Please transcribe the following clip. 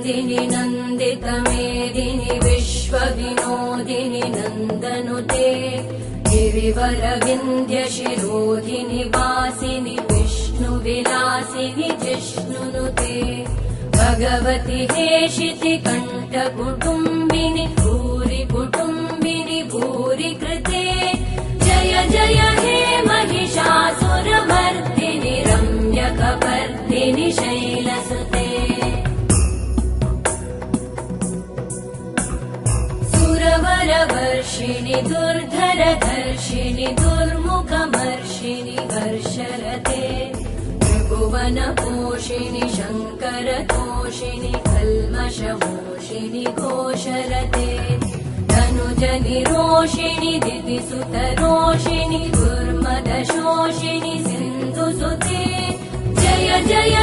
मेदिनि नन्दितमेदिनि विश्वविनोदिनि नन्दनुते गिरिवरविन्द्यशिरोधिनि वासिनि विष्णुविलासिनि जिष्णुनुते भगवति हेशिति कण्ठकुटुम्बिनि भूरि कुटुम्बिनि भूरि कृते जय जय हे महिषासुरमर्दिनि रम्यकपर्दिनि शैलसुते सुरवरवर्षिणि दुर्धरधर्षिणि दुर्मुखमर्षिणि हर्षरते त्रिभुवनपोषिणि शङ्करतोषिणि कल्मषमोषिणि घोषरते धनुजनिरोषिणि दितिसुतरोषिणि दुर्मदशोषिणि सिन्धुसुते जय जय